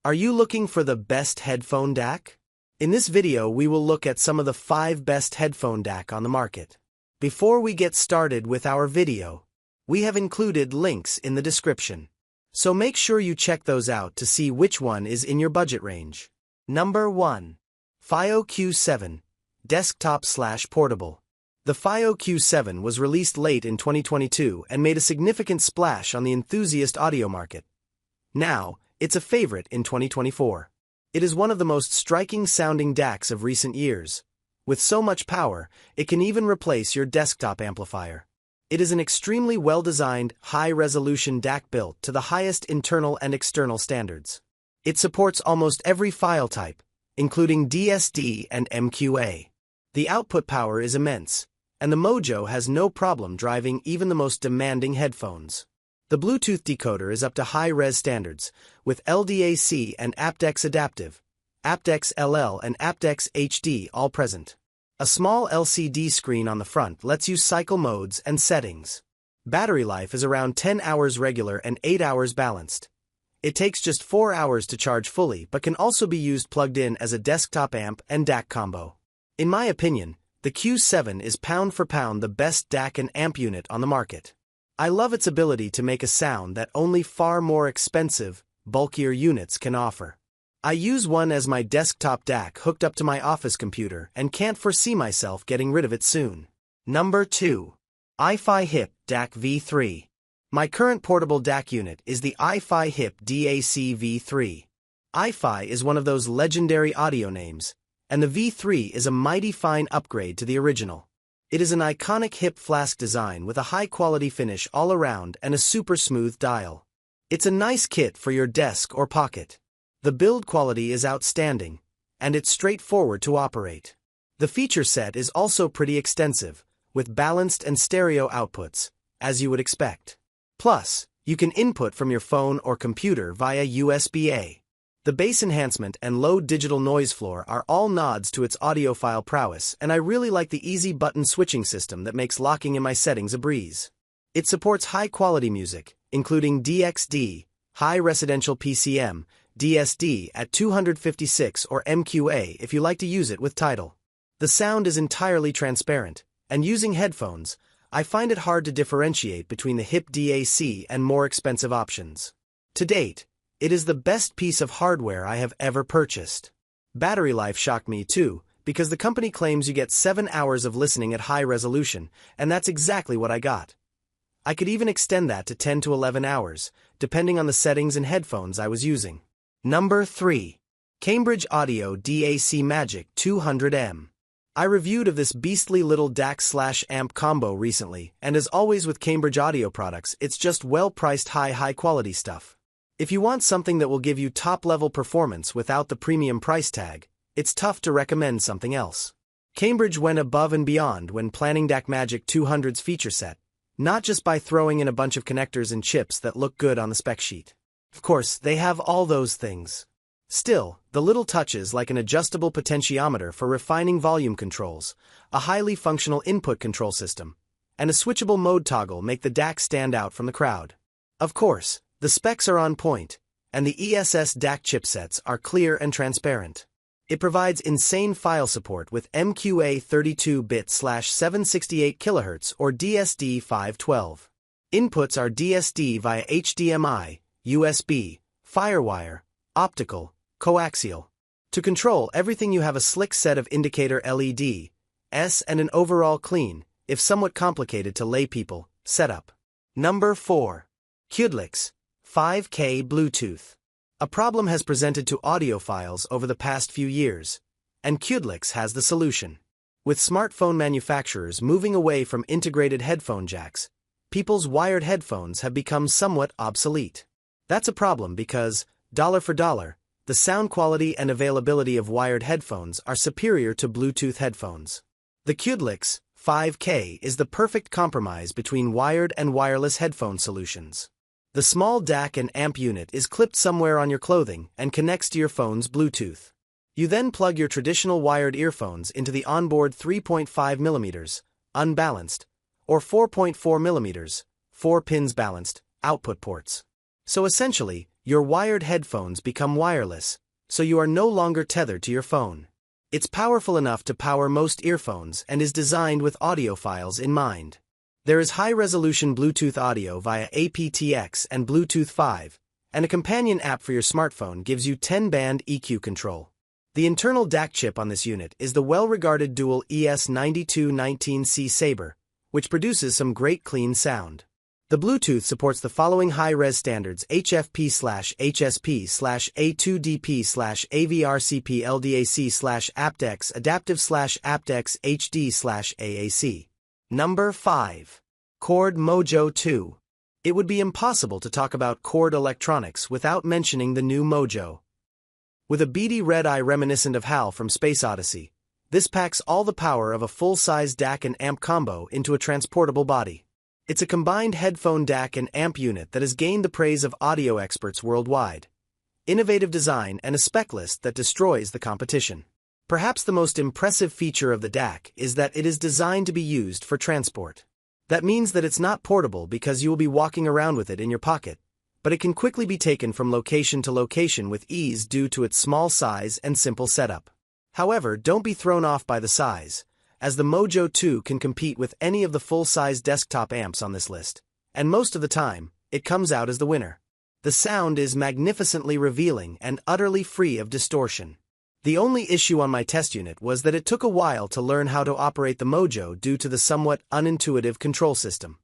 Are you looking for the best headphone DAC? In this video we will look at some of the 5 best headphone DAC on the market. Before we get started with our video, we have included links in the description. So make sure you check those out to see which one is in your budget range. Number 1. Fiio Q7, Desktop/Portable. The Fiio Q7 was released late in 2022 and made a significant splash on the enthusiast audio market. Now, it's a favorite in 2024. It is one of the most striking sounding DACs of recent years. With so much power, it can even replace your desktop amplifier. It is an extremely well-designed, high-resolution DAC built to the highest internal and external standards. It supports almost every file type, including DSD and MQA. The output power is immense, and the Mojo has no problem driving even the most demanding headphones. The Bluetooth decoder is up to high-res standards, with LDAC and aptX Adaptive, aptX LL and aptX HD all present. A small LCD screen on the front lets you cycle modes and settings. Battery life is around 10 hours regular and 8 hours balanced. It takes just 4 hours to charge fully but can also be used plugged in as a desktop amp and DAC combo. In my opinion, the Q7 is pound for pound the best DAC and amp unit on the market. I love its ability to make a sound that only far more expensive, bulkier units can offer. I use one as my desktop DAC hooked up to my office computer and can't foresee myself getting rid of it soon. Number 2. iFi Hip DAC V3. My current portable DAC unit is the iFi Hip DAC V3. iFi is one of those legendary audio names, and the V3 is a mighty fine upgrade to the original. It is an iconic hip flask design with a high-quality finish all around and a super smooth dial. It's a nice kit for your desk or pocket. The build quality is outstanding, and it's straightforward to operate. The feature set is also pretty extensive, with balanced and stereo outputs, as you would expect. Plus, you can input from your phone or computer via USB-A. The bass enhancement and low digital noise floor are all nods to its audiophile prowess, and I really like the easy button switching system that makes locking in my settings a breeze. It supports high-quality music, including DXD, high residential PCM, DSD at 256 or MQA if you like to use it with Tidal. The sound is entirely transparent, and using headphones, I find it hard to differentiate between the Hip DAC and more expensive options. To date, it is the best piece of hardware I have ever purchased. Battery life shocked me too, because the company claims you get 7 hours of listening at high resolution, and that's exactly what I got. I could even extend that to 10 to 11 hours, depending on the settings and headphones I was using. Number 3. Cambridge Audio DacMagic 200M. I reviewed of this beastly little DAC/amp combo recently, and as always with Cambridge Audio products, it's just well-priced high-quality stuff. If you want something that will give you top-level performance without the premium price tag, it's tough to recommend something else. Cambridge went above and beyond when planning DacMagic 200's feature set, not just by throwing in a bunch of connectors and chips that look good on the spec sheet. Of course, they have all those things. Still, the little touches like an adjustable potentiometer for refining volume controls, a highly functional input control system, and a switchable mode toggle make the DAC stand out from the crowd. Of course, the specs are on point, and the ESS DAC chipsets are clear and transparent. It provides insane file support with MQA 32-bit/768 kHz or DSD 512. Inputs are DSD via HDMI, USB, Firewire, optical, coaxial. To control everything you have a slick set of indicator LEDs and an overall clean, if somewhat complicated to lay people, setup. Number 4. Qudelix-5K Bluetooth. A problem has presented to audiophiles over the past few years, and Qudelix has the solution. With smartphone manufacturers moving away from integrated headphone jacks, people's wired headphones have become somewhat obsolete. That's a problem because, dollar for dollar, the sound quality and availability of wired headphones are superior to Bluetooth headphones. The Qudelix-5K is the perfect compromise between wired and wireless headphone solutions. The small DAC and amp unit is clipped somewhere on your clothing and connects to your phone's Bluetooth. You then plug your traditional wired earphones into the onboard 3.5mm, unbalanced, or 4.4mm, 4 pins balanced, output ports. So essentially, your wired headphones become wireless, so you are no longer tethered to your phone. It's powerful enough to power most earphones and is designed with audiophiles in mind. There is high-resolution Bluetooth audio via aptX and Bluetooth 5, and a companion app for your smartphone gives you 10-band EQ control. The internal DAC chip on this unit is the well-regarded dual ES9219C Sabre, which produces some great clean sound. The Bluetooth supports the following high-res standards: HFP/HSP/A2DP/AVRCP/LDAC/aptX Adaptive/aptX HD/AAC. Number 5. Chord Mojo 2. It would be impossible to talk about Chord electronics without mentioning the new Mojo. With a beady red eye reminiscent of HAL from Space Odyssey, this packs all the power of a full-size DAC and amp combo into a transportable body. It's a combined headphone DAC and amp unit that has gained the praise of audio experts worldwide. Innovative design and a spec list that destroys the competition. Perhaps the most impressive feature of the DAC is that it is designed to be used for transport. That means that it's not portable because you will be walking around with it in your pocket, but it can quickly be taken from location to location with ease due to its small size and simple setup. However, don't be thrown off by the size, as the Mojo 2 can compete with any of the full-size desktop amps on this list, and most of the time, it comes out as the winner. The sound is magnificently revealing and utterly free of distortion. The only issue on my test unit was that it took a while to learn how to operate the Mojo due to the somewhat unintuitive control system.